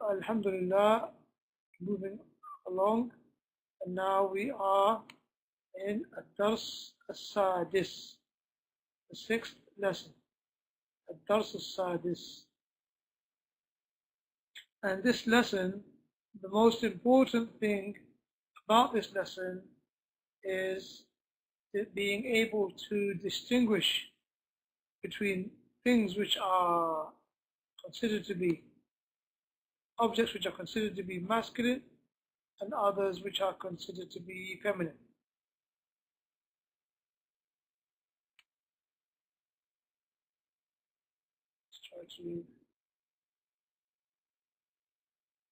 Alhamdulillah, moving along, and now we are in Ad-Dars As-Sadis, the sixth lesson. Ad-Dars As-Sadis. And this lesson, the most important thing about this lesson is being able to distinguish between things which are considered to be objects which are considered to be masculine and others which are considered to be feminine. Let's try to read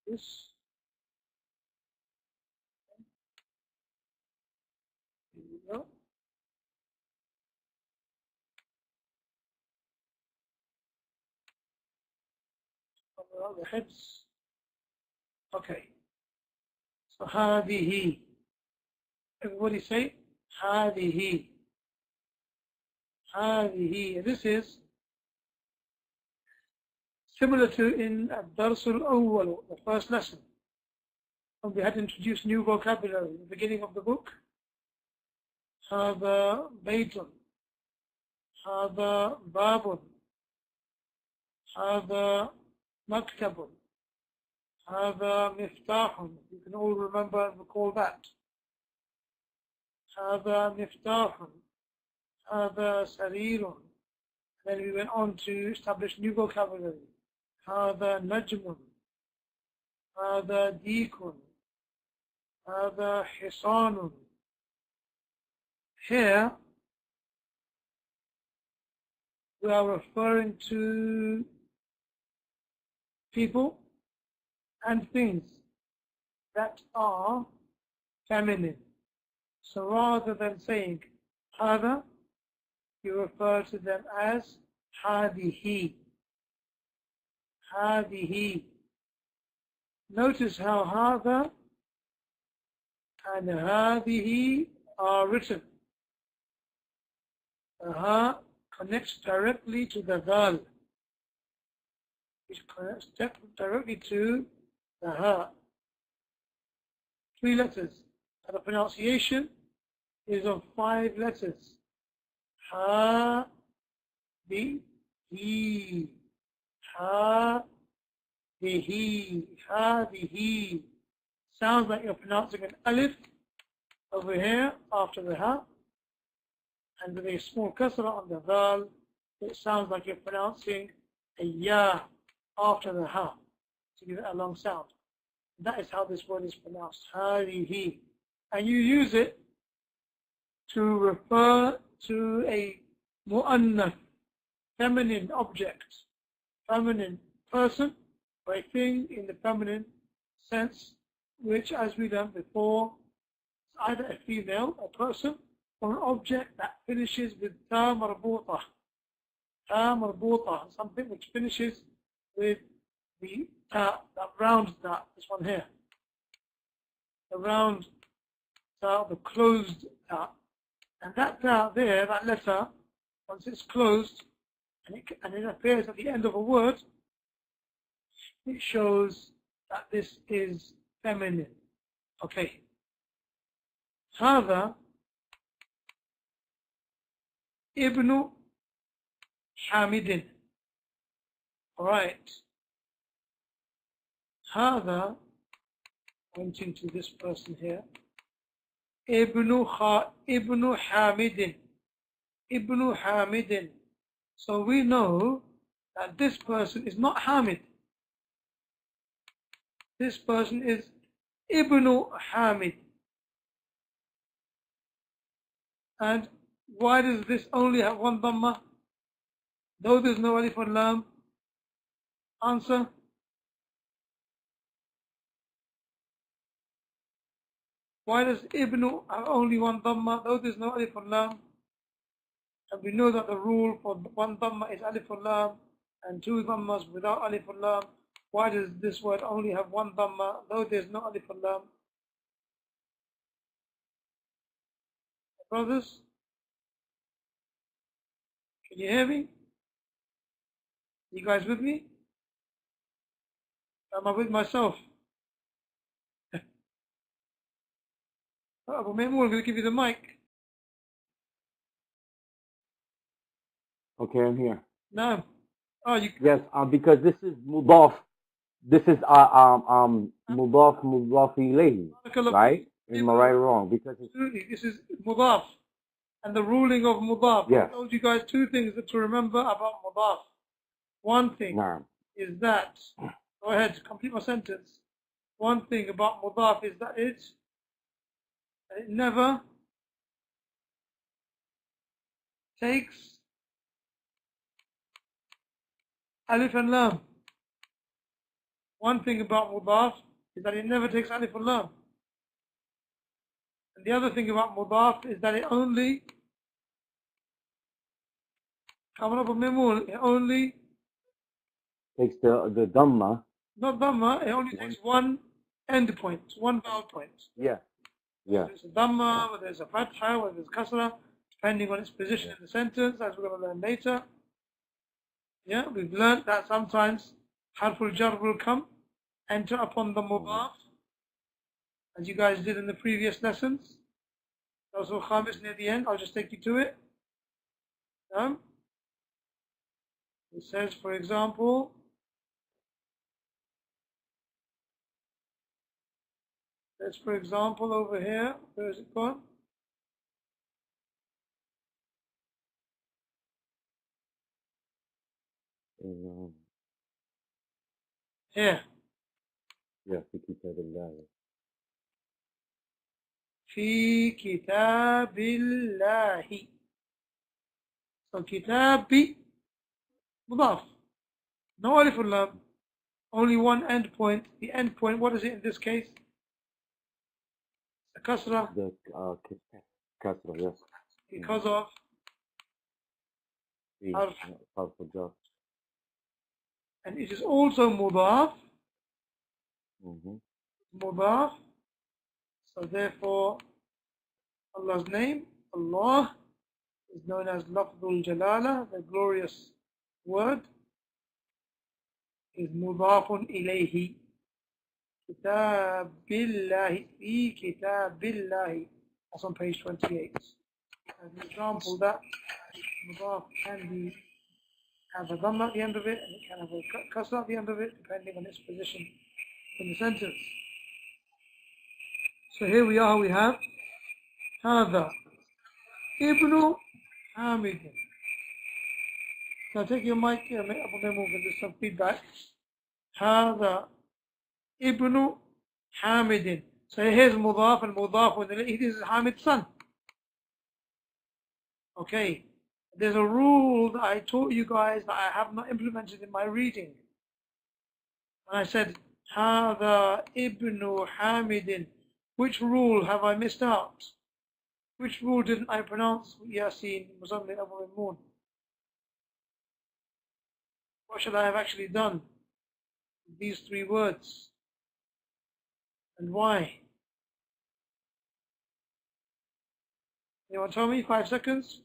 this. Here we go. Cover out the heads. Okay. So هذه. Everybody say هذه. هذه. This is similar to in Ad-Dars Al-Awwal, the first lesson, when we had introduced new vocabulary in the beginning of the book. هذا بيت. هذا باب. هذا مكتب. هذا مفتاح. You can all remember and recall that. هذا مفتاح. هذا سرير. Then we went on to establish new vocabulary. هذا نجم. هذا ديك. هذا حصان. Here we are referring to people and things that are feminine. So rather than saying هذا, you refer to them as هذه. هذه. Notice how هذا and هذه are written. The ha connects directly to the dal, which connects directly to the ha. 3 letters. And the pronunciation is of 5 letters. Ha, bi, he. Ha, bi, he. Ha, bi, he. Sounds like you're pronouncing an alif over here after the ha. And with a small kasra on the dal, it sounds like you're pronouncing a ya after the ha, to give it a long sound. That is how this word is pronounced, hadihi. And you use it to refer to a mu'annath, feminine object, feminine person, or a thing in the feminine sense, which, as we learned before, is either a female, a person, or an object that finishes with ta marbuta. Ta marbuta, something which finishes with the ta, that round ta, this one here. The round ta, the closed ta. And that ta there, that letter, once it's closed, and it appears at the end of a word, it shows that this is feminine. Okay. هذا Ibn Hamidin. Alright. هذا, pointing to this person here. Ibn Hamidin. Ibn Hamidin. So we know that this person is not Hamid. This person is Ibn Hamid. And why does this only have one dhamma, though there's no alif or lam? Answer? Why does Ibn have only one dhamma, though there's no alif or lam? And we know that the rule for one dhamma is alif or lam, and 2 dhammas without alif or lam. Why does this word only have one dhamma, though there's no alif or lam? Brothers? Can you hear me? You guys with me? Am I with myself? Abu Maymoon, I'm going to give you the mic. Okay, I'm here. No. Oh, you. Yes, because this is mudaf. This is mudaf ilayhi, right? Am I right or wrong? Because it's, Absolutely. This is mudaf. And the ruling of mudaf. yes. I told you guys two things to remember about mudaf. One thing is that, go ahead, complete my sentence. One thing about mudaf is that it never takes alif and lam. One thing about mudaf is that it never takes alif and lam. And the other thing about mudaf is that it only, coming up with Mimul, it only takes the dhamma. Not dhamma, it only takes one end point, one vowel point. Yeah. Yeah. Whether it's a dhamma, whether it's a fatha, whether it's kasra, depending on its position in the sentence, as we're going to learn later. Yeah, we've learned that sometimes harful jar will come, enter upon the mudaf, as you guys did in the previous lessons. Also khamis near the end, I'll just take you to it. It says, for example, let's, for example, over here, where is it gone? Here. Yeah, في كتاب الله. في كتاب الله. So كتاب مضاف. No alif and lam. Only one end point. The end point, what is it in this case? The kasra. The kasra, yes. Because of harf jar. And it is also mudaf. Mudaf. So therefore, Allah's name, Allah, is known as Lafdul Jalala, the glorious word, is mudafun ilayhi. Kitabillahi, fi kitabillahi. That's on page 28. As an example, that mudaf can be have a dhamma at the end of it, and it can have a kasra at the end of it, depending on its position in the sentence. So here we are, we have هذا ابن حامد. Now take your mic here, Abu Maymoon, and there's some feedback. هذا ابن حامد. So here's mudaf and mudaf, and it is Hamid's son. Okay. There's a rule that I taught you guys that I have not implemented in my reading. When I said هذا ابن حامد, which rule have I missed out? Which rule didn't I pronounce Yasin, Muzammil, Abu Maymoon? What should I have actually done with these three words? And why? Anyone tell me? 5 seconds.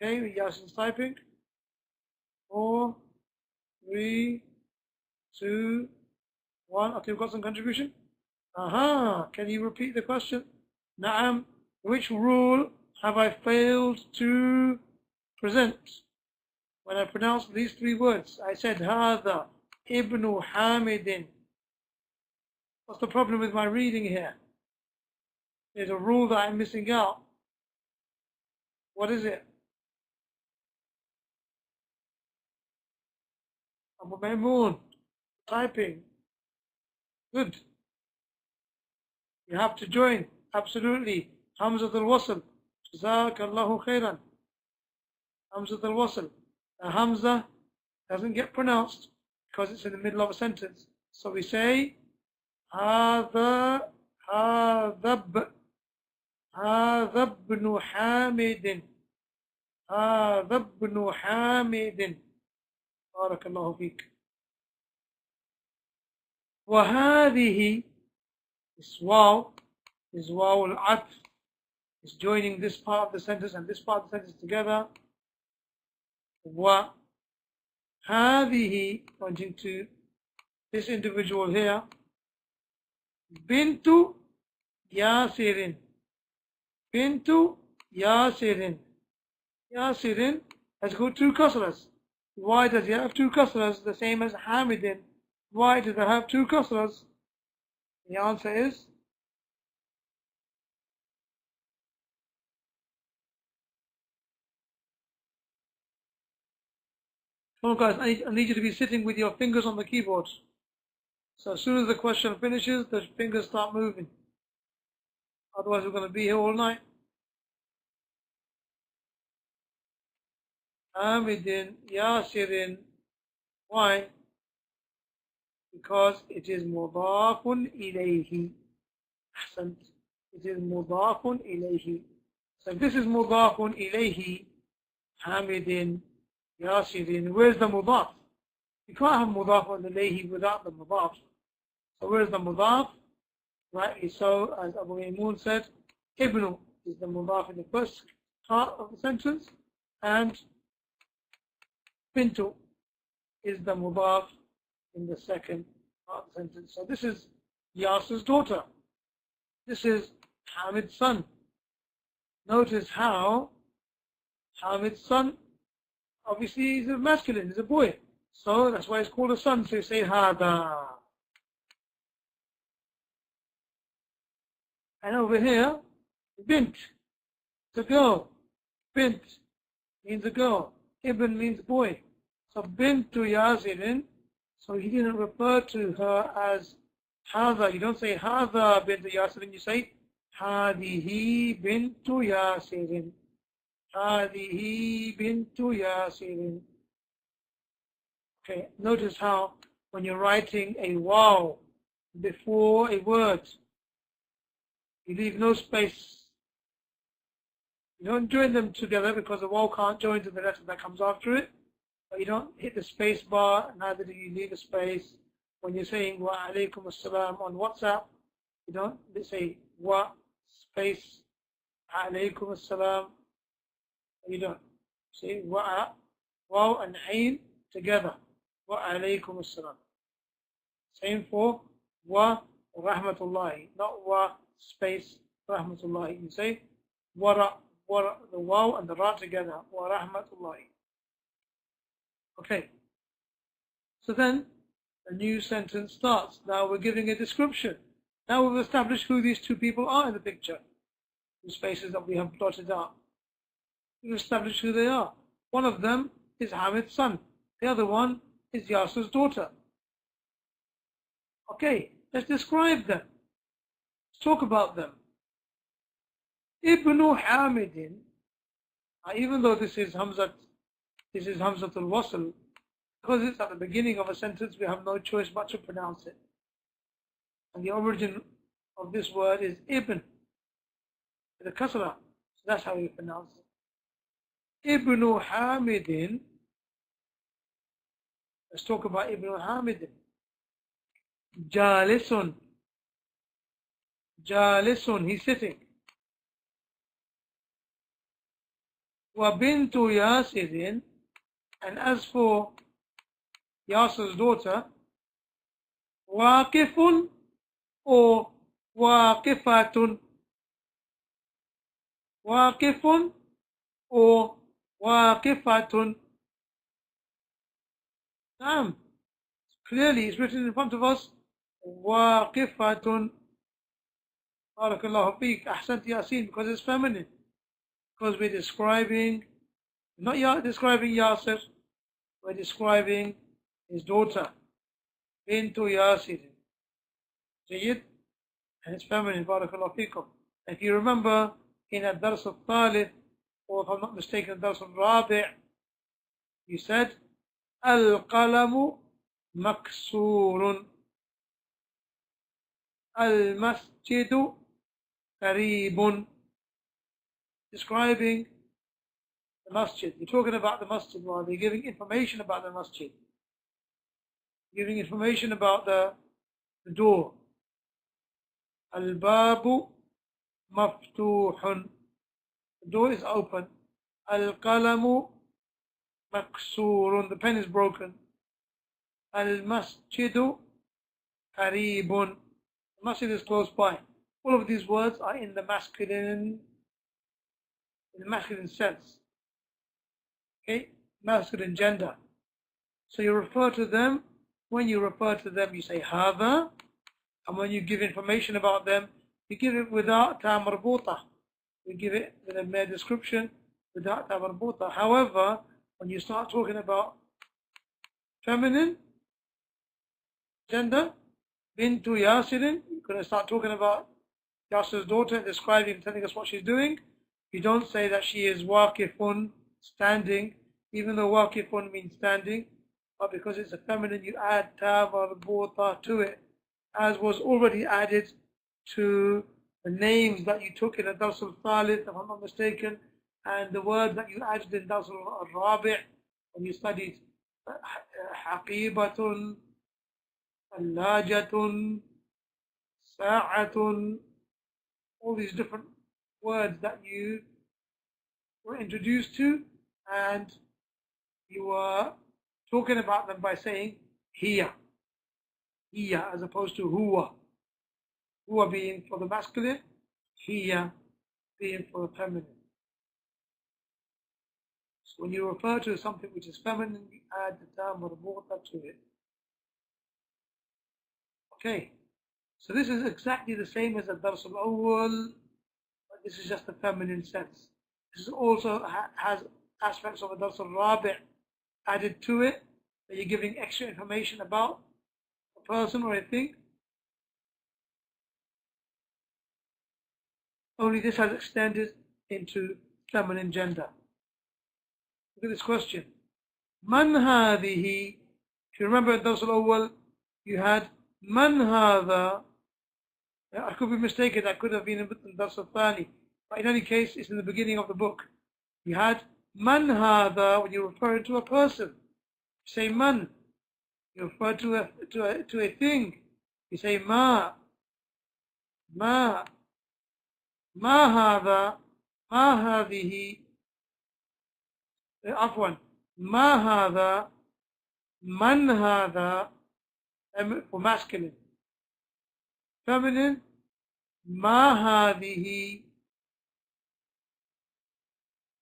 Okay, Yasin's typing. 4, 3, 2, 1. Okay, we've got some contribution. Aha, can you repeat the question? Na'am, which rule have I failed to present? When I pronounced these three words, I said, Hada ibn Hamidin. What's the problem with my reading here? There's a rule that I'm missing out. What is it? Abu Maymoon, typing. Good. You have to join. Absolutely. Hamzat al-Wasl. Jazakallahu khairan. Hamzat al-Wasl. The Hamza doesn't get pronounced because it's in the middle of a sentence. So we say, هذا ابن حامد. هذا ابن حامد. بارك الله فيك. وهذه is waw al-atf, is joining this part of the sentence and this part of the sentence together. وهذه, pointing to this individual here, Bintu Yasirin. Bintu Yasirin. Yasirin has got two kasras. Why does he have two kasras? The same as Hamidin. Why does it have two kasras? The answer is come on guys, I need you to be sitting with your fingers on the keyboard. So as soon as the question finishes, the fingers start moving. Otherwise we're going to be here all night. Hamidin, Yasirin. Why? Because it is mudafun ilayhi. Ahsant. It is mudafun ilayhi. So this is mudafun ilayhi. Hamidin, Yasirin. Where's the mudaf? You can't have mudafun ilayhi without the mudaf. So where's the mudaf? Rightly so, as Abu Maymun said, Ibnu is the mudaf in the first part of the sentence, and Bintu is the mudaf in the second part of the sentence. So this is Yasir's daughter. This is Hamid's son. Notice how Hamid's son, obviously he's a masculine, he's a boy. So that's why it's called a son. So you say Hada. And over here, Bint, it's a girl. Bint means a girl. Ibn means boy. So Bintu Yasirin, so he didn't refer to her as Hada. You don't say Hada Bintu Yasirin, you say Hadihi Bintu Yasirin. Hadihi Bintu Yasirin. Okay, notice how when you're writing a waw before a word, you leave no space. You don't join them together because the waw can't join to the letter that comes after it. But you don't hit the space bar, neither do you leave a space. When you're saying wa alaykum assalam on WhatsApp, you don't say wa space alaykum assalam. You don't. Say wa, waw and ayn together. Wa alaykum assalam. Same for wa rahmatullahi, not wa space rahmatullahi. You say wara, the waw and the ra together. Wa rahmatullahi. Okay. So then a new sentence starts. Now we're giving a description. Now we've established who these two people are in the picture. The spaces that we have plotted out. We've established who they are. One of them is Hamid's son. The other one is Yasir's daughter. Okay, let's describe them. Let's talk about them. Ibnu Hamidin, even though this is Hamzatul Wasl, because it's at the beginning of a sentence, we have no choice but to pronounce it. And the origin of this word is Ibn, with a kasra. So that's how we pronounce it. Ibnu Hamidin. Let's talk about Ibnu Hamidin. Jalisun. Jalisun, he's sitting. Wa bintu Yasirin, and as for Yasir's daughter, Waqifun or Waqifatun. Waqifun or Waqifatun. Clearly it's written in front of us, Waqifatun. Barakallahu feek, Ahsant Yasin, because it's feminine. Because we're describing, not describing Yasir, we're describing his daughter, Bintu Yasir. Jayyid, and it's feminine, Barakallahu feekum. If you remember in Ad-Dars al-Thalith, or if I'm not mistaken, Ad-Dars al-Rabi', you said, Al-Qalamu Maksurun. Al-Masjidu Qaribun. Describing the masjid. You're talking about the masjid while they're giving information about the masjid. Giving information about the door. Al-Babu Maftuhun. The door is open. Al-Qalamu Maksurun. The pen is broken. Al-Masjidu Qaribun. The masjid is close by. All of these words are in the masculine sense. Okay? Masculine gender. So you refer to them. When you refer to them, you say hada. And when you give information about them, you give it without ta marbuta. You give it with a mere description without ta marbuta. However, when you start talking about feminine gender, bintu Yasirin, you're going to start talking about Yasir's daughter, describing, telling us what she's doing. You don't say that she is waqifun, standing, even though waqifun means standing, but because it's a feminine, you add ta marbuta to it, as was already added to the names that you took in a Dars al-Thalith, if I'm not mistaken, and the words that you added in Dars al-Rabi' when you studied haqibatun, allajatun, sa'atun, all these different words that you were introduced to, and you were talking about them by saying hiya, as opposed to huwa. Huwa being for the masculine, hiya being for the feminine. So when you refer to something which is feminine, you add the ta marbuta to it. Okay, so this is exactly the same as the Dars al-Awwal, but this is just the feminine sense. This also has aspects of a Dars al-Rabi' added to it, that you're giving extra information about a person or a thing. Only this has extended into feminine gender. Look at this question. Man hadhihi. If you remember in Dars al-Awwal, you had man hadha. I could be mistaken, that could have been in Dars al-Thani. But in any case, it's in the beginning of the book. You had man hadha when you refer to a person. You say man. You refer to a thing. You say ma. Ma. ما هذا ما هذه عفوا ما هذا من هذا for masculine. Feminine ما هذه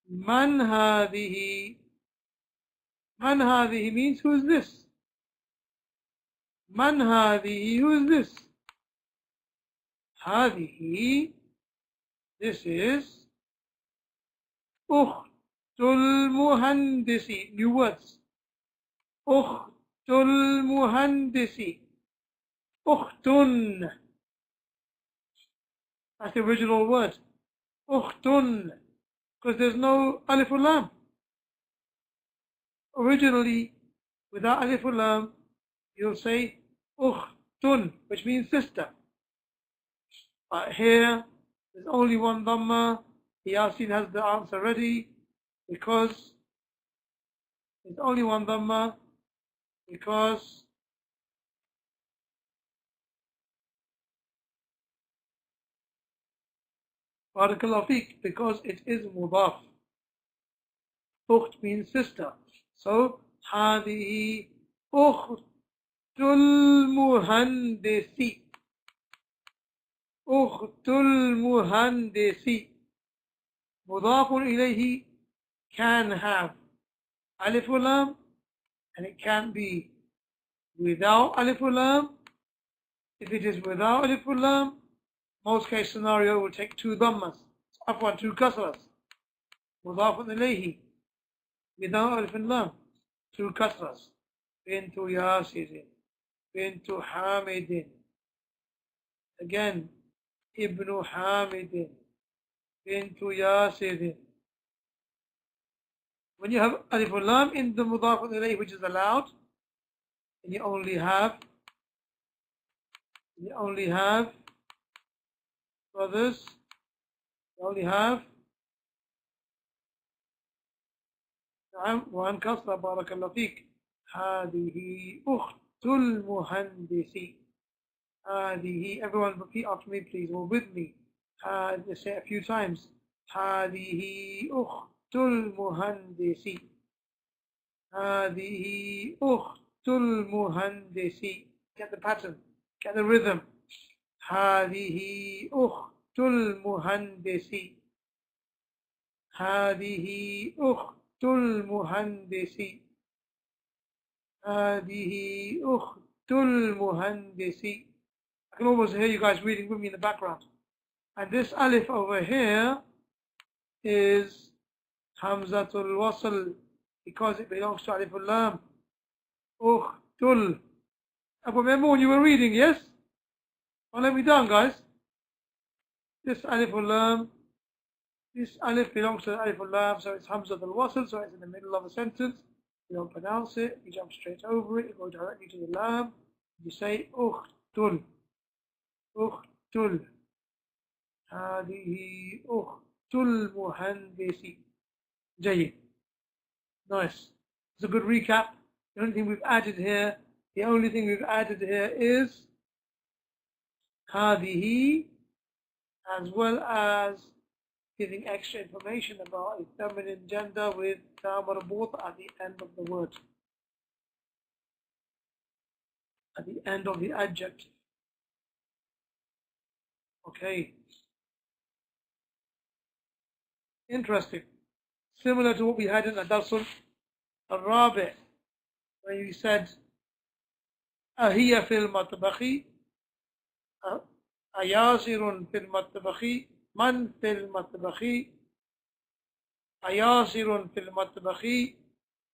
من هذه. من هذه means who is this? من هذه, who is this? هذه, this is Ukhtul Muhandisi. New words. Ukhtul Muhandisi. Ukhtun. That's the original word. Ukhtun. Because there's no alif or lam. Originally, without alif or lam, you'll say Ukhtun, which means sister. But here, there's only one dhamma. Yasin has the answer ready because there's only one dhamma because barakallahu feek, because it is mudaf. Ukht means sister. So hadihi ukhtul muhandisi. Ukhtul muhandisi. Mudafun ilayhi can have alif or lam, and it can be without alif or lam. If it is without alif or lam, most case scenario will take two dhammas, afwan, two kasras. Mudafun ilayhi without alif and lam, two kasras. Bintu Yasirin, Bintu Hamidin. Again, Ibnu Hamidin, Bintu Yasirin. When you have alif or lam in the mudaf ilayhi, which is allowed, and you only have brothers, you only have one kasra, barakallahu feek. هذه أخت المهندس. هذه, everyone repeat after me please, or with me. Let's say it a few times. هذه أخت المهندس. هذه أخت المهندس. Get the pattern. Get the rhythm. هذه أخت المهندس. هذه أخت المهندس. هذه أخت المهندس. I can almost hear you guys reading with me in the background. And this alif over here is Hamzatul Wasl because it belongs to Alif al-Lam. Ukhtul. I remember when you were reading, yes? Don't let me down, guys. This Alif al-Lam, this Alif belongs to Alif al-Lam, so it's Hamzatul Wasl, so it's in the middle of a sentence. You don't pronounce it, you jump straight over it, you go directly to the Lam, you say Ukhtul. Ukhtul. هذه أخت المهندس. جيد. Nice. It's a good recap. The only thing we've added here is هذه, as well as giving extra information about a feminine gender with ta marbut at the end of the word, at the end of the adjective. Okay. Interesting. Similar to what we had in Ad-Darsul Al-Rabi', when you said أهي في المطبخ أياسر في المطبخ من في المطبخ أياسر في المطبخ.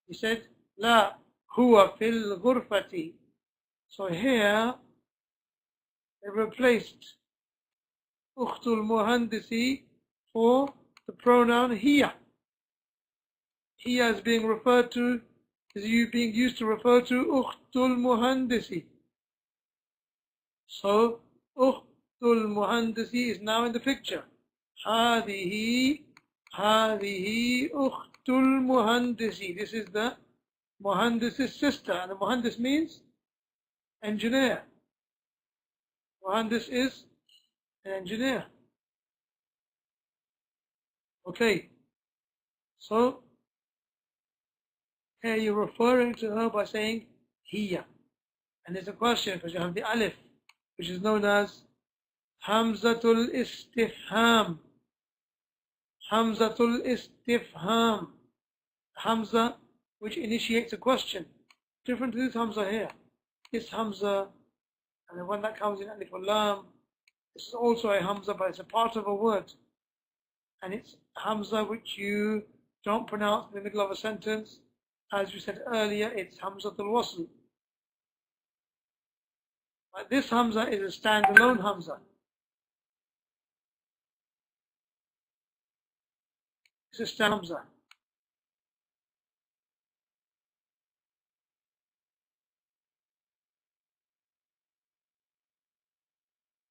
He said لا هو في الغرفة. So here they replaced أخت المهندس for the pronoun hiya. Hiya is being referred to, is being used to refer to Ukhtul Muhandisi. So Ukhtul Muhandisi is now in the picture. هذه Ukhtul Muhandisi. This is the Muhandis's sister, and the Muhandis means engineer. Muhandis is an engineer. Okay, so here you're referring to her by saying hiya. And there's a question because you have the alif, which is known as Hamzatul Istifham. Hamzatul Istifham. Hamza which initiates a question. Different to this Hamza here. This Hamza, and the one that comes in Alif al-Lam, this is also a Hamza, but it's a part of a word. And it's Hamza which you don't pronounce in the middle of a sentence. As we said earlier, it's Hamzatul Wasl. But this Hamza is a standalone Hamza. It's a standalone Hamza.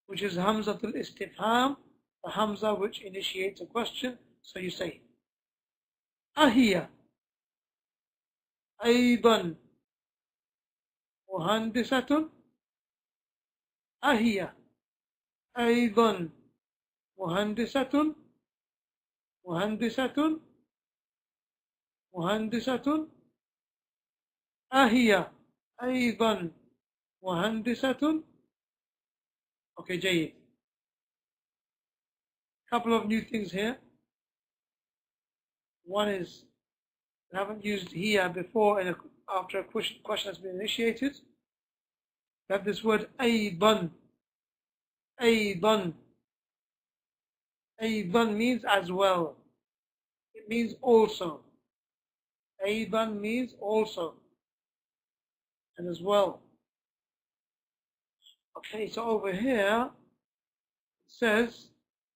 Which is Hamzatul Istifham, the Hamza which initiates a question. So you say, Ahiya أيضا مهندسة. أهي أيضا مهندسة. مهندسة. مهندسة. أهي أيضا مهندسة. Okay, جيد. Couple of new things here. One is, we haven't used here before after a question has been initiated. We have this word أيضا. أيضا. أيضا means as well. It means also. أيضا means also and as well. Okay, so over here it says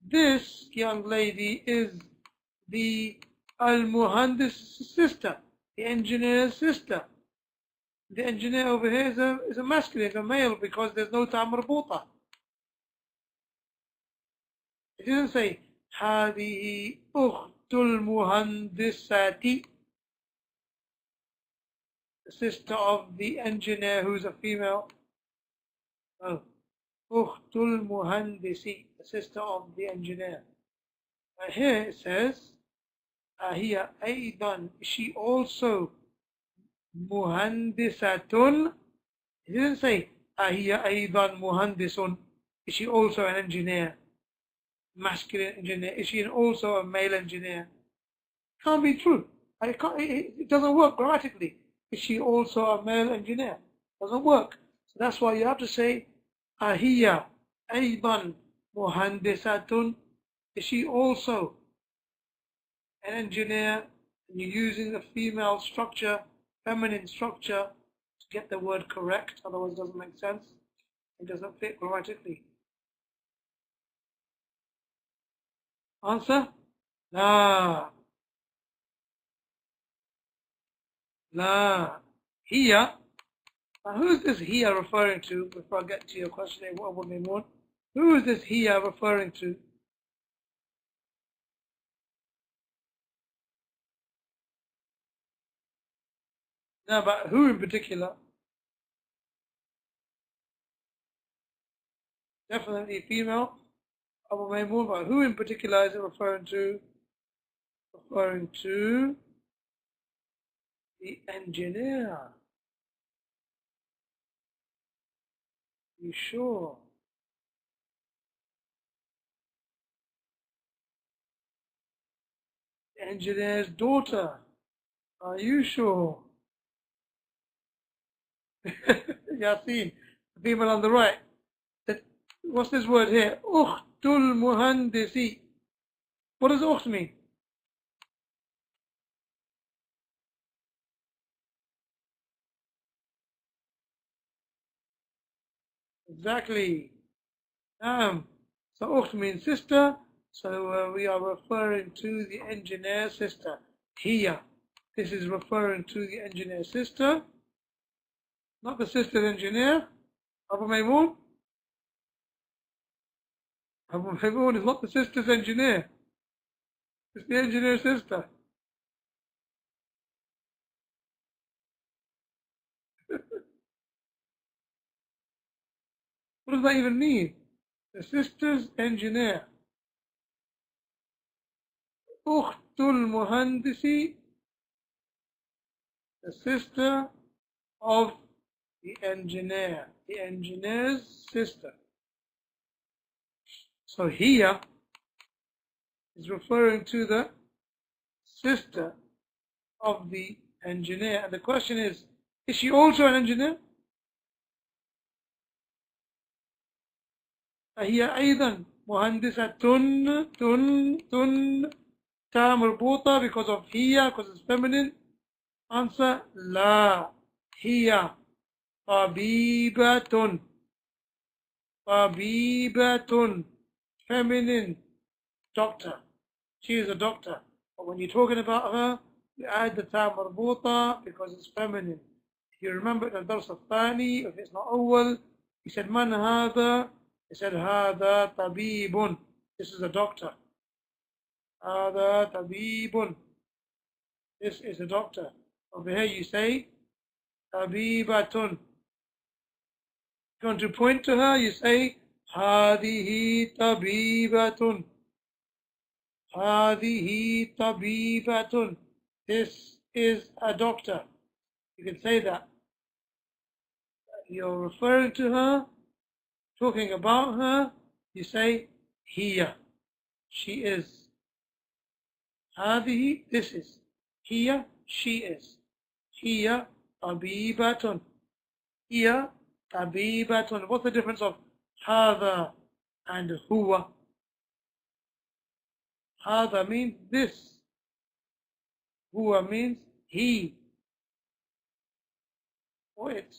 this young lady is the Al-Muhandis sister, the engineer's sister. The engineer over here is a masculine, a male, because there's no ta marbuta. It doesn't say هذه أخت المهندسة, the sister of the engineer who's a female. No. أخت المهندس, the sister of the engineer. And here it says هي أيضا, she also مهندسة. It didn't say أهي أيضا مهندس? Is she also an engineer? Masculine engineer. Is she also a male engineer? Can't be true. It doesn't work grammatically. Is she also a male engineer? Doesn't work. So that's why you have to say أهي أيضا مهندسة? Is she also an engineer? And you're using the female structure, feminine structure, to get the word correct. Otherwise, it doesn't make sense. It doesn't fit grammatically. Answer? La. La. Here. Now, who is this here referring to? Before I get to your question, who is this here referring to? No, but who in particular? Definitely female. Abu Maymun, but who in particular is it referring to? Referring to the engineer. You sure? The engineer's daughter. Are you sure? Yasin, the female on the right. What's this word here? Ukhtul muhandisi. What does ukht mean? Exactly. So ukht means sister. So we are referring to the engineer's sister. Here. This is referring to the engineer's sister. Not the sister engineer. Abu Maymun. Abu Maymun is not the sister's engineer. It's the engineer's sister. What does that even mean? The sister's engineer. Ukhtul muhandisi, the sister of the engineer's sister. So here is referring to the sister of the engineer. And the question is she also an engineer? فهي أيضا مهندسة تن تا مربوطة because of هي, because it's feminine. Answer, لا. هي طبيبة. طبيبة, feminine, doctor. She is a doctor. But when you're talking about her, you add the ta مربوطة because it's feminine. If you remember in الدرس الثاني, if it's not أول, he said من هذا? He said هذا طبيب. This is a doctor. هذا طبيب. This is a doctor. Over here you say طبيبة. If you want to point to her, you say هذه طبيبة. هذه طبيبة. This is a doctor. You can say that. You're referring to her, talking about her, you say هي. She is. هذه, this is. هي, she is. هي طبيبة. هي طبيبة. What's the difference of هذا and هو? هذا means this. هو means he or it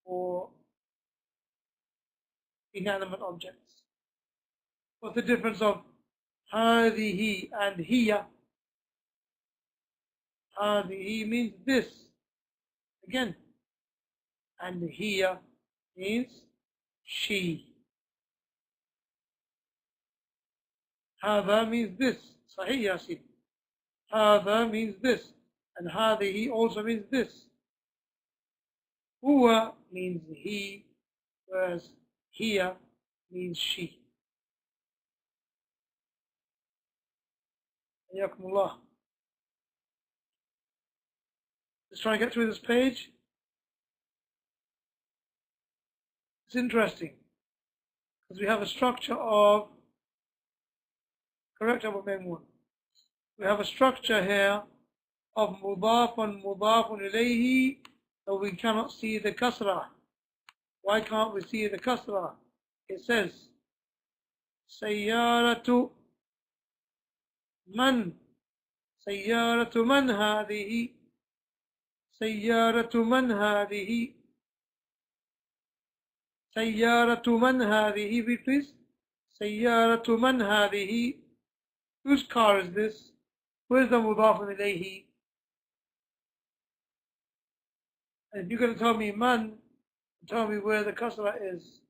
or inanimate objects. What's the difference of هذه and هي? هذه means this. Again. And هي means she. هذا means this. صحيح يا سيدي. هذا means this. And هذه also means this. هو means he, whereas here means she. حياكم الله. Let's try and get through this page. It's interesting because we have a structure of, correct Abu Maymun, we have a structure here of mudafun ilayhi, but we cannot see the kasrah. Why can't we see the kasrah? It says سيارة من سيارة من هذه سيارة من هذه سيارة من هذه. Read please. سيارة من هذه. Whose car is this? Where's the مضاف إليه? And if you're going to tell me man, tell me where the kasra is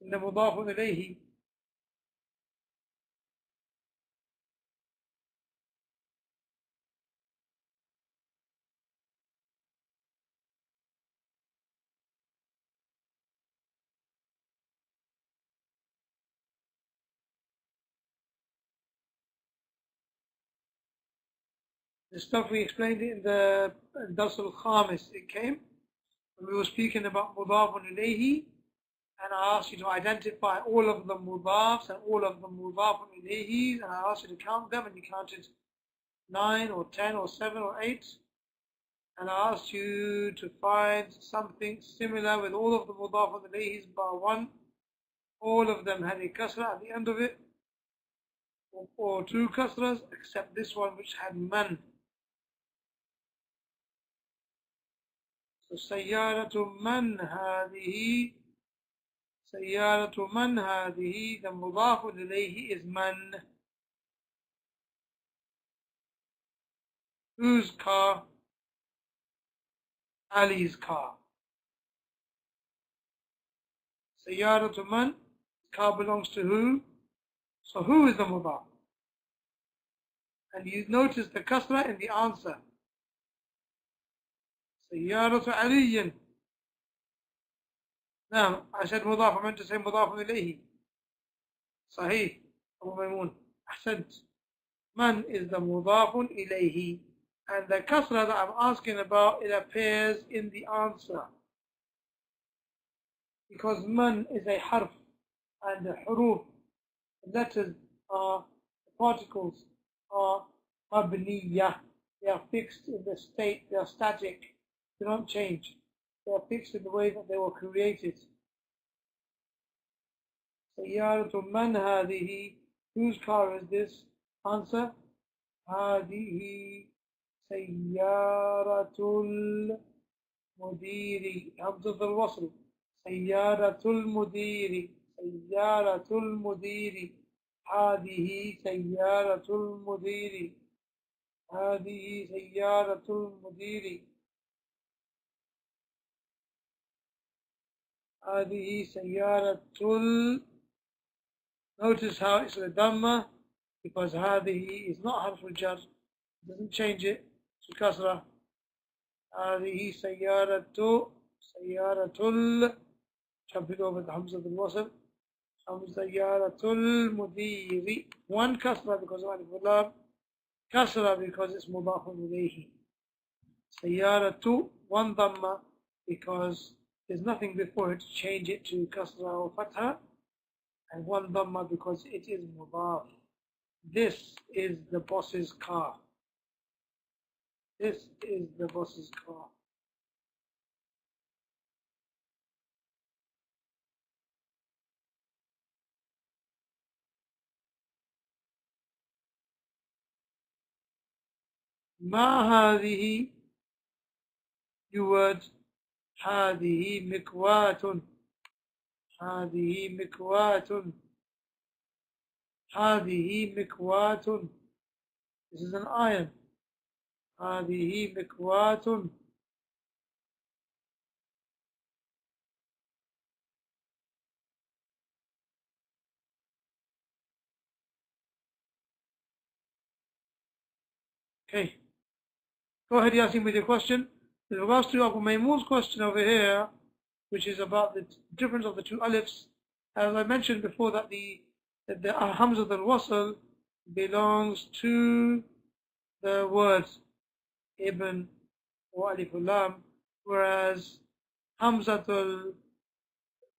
in the مضاف إليه. The stuff we explained in the Dars al-Khamis, it came when we were speaking about mudafun ilayhi, and I asked you to identify all of the mudafs and all of the mudafun ilayhis, and I asked you to count them, and you counted 9 or 10 or 7 or 8, and I asked you to find something similar with all of the mudafun ilayhis bar one. All of them had a kasra at the end of it, or 2 kasras, except this one which had man. So سيارة من هذه سيارة من هذه, the مضاف إليه is man. Whose car? Ali's car. سيارة من, car belongs to who? So who is the mudaf? And you notice the kasra in the answer. سيارة علي. Now, I said مضاف, I meant to say مضاف إليه. صحيح أبو ميمون, أحسنت. Man is the مضاف إليه. And the kasra that I'm asking about, it appears in the answer. Because man is a harf, and the huruf, the letters are, the particles are mabniyah. They are fixed in the state, they are static. They don't change. They are fixed in the way that they were created. سيارة من هذه? Whose car is this? Answer. هذه سيارة المدير. همزة الوصل. سيارة المدير. سيارة المدير. هذه سيارة المدير. هذه سيارة المدير. هذه سيارة Notice how it's a dhamma, because هذه is not harf al-jar, doesn't change it to kasra. هذه سيارة jump it over the hamza al-wasl. سيارة المدير. One kasra because of alif al-lam, kasra because it's mudafun ilayhi. سيارة, one dhamma because there's nothing before it to change it to kasra or fatha, and one dhamma because it is mudaf. This is the boss's car. This is the boss's car. ما هذه, you words. هذه مكواة. هذه مكواة. هذه مكواة. This is an iron. هذه مكواة. Okay. Go ahead, Yasin, with your question. With regards to Abu Maymun's question over here, which is about the difference of the 2 alifs, as I mentioned before, that the hamza al-wasl belongs to the words ibn or alif lam, whereas hamza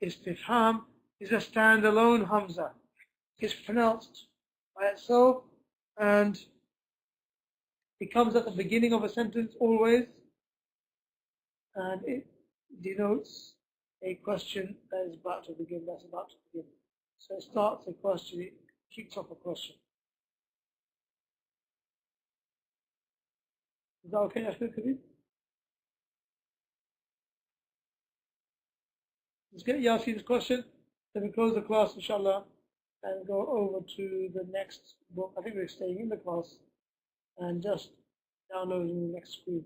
Istifham is a standalone Hamza. It's pronounced by itself and it comes at the beginning of a sentence always, and it denotes a question that is about to begin, that's about to begin. So it starts a question, it kicks off a question. Is that okay, Ashfaq Kabir? Let's get Yasin's question, then we close the class, inshallah, and go over to the next book. I think we're staying in the class and just downloading the next screen.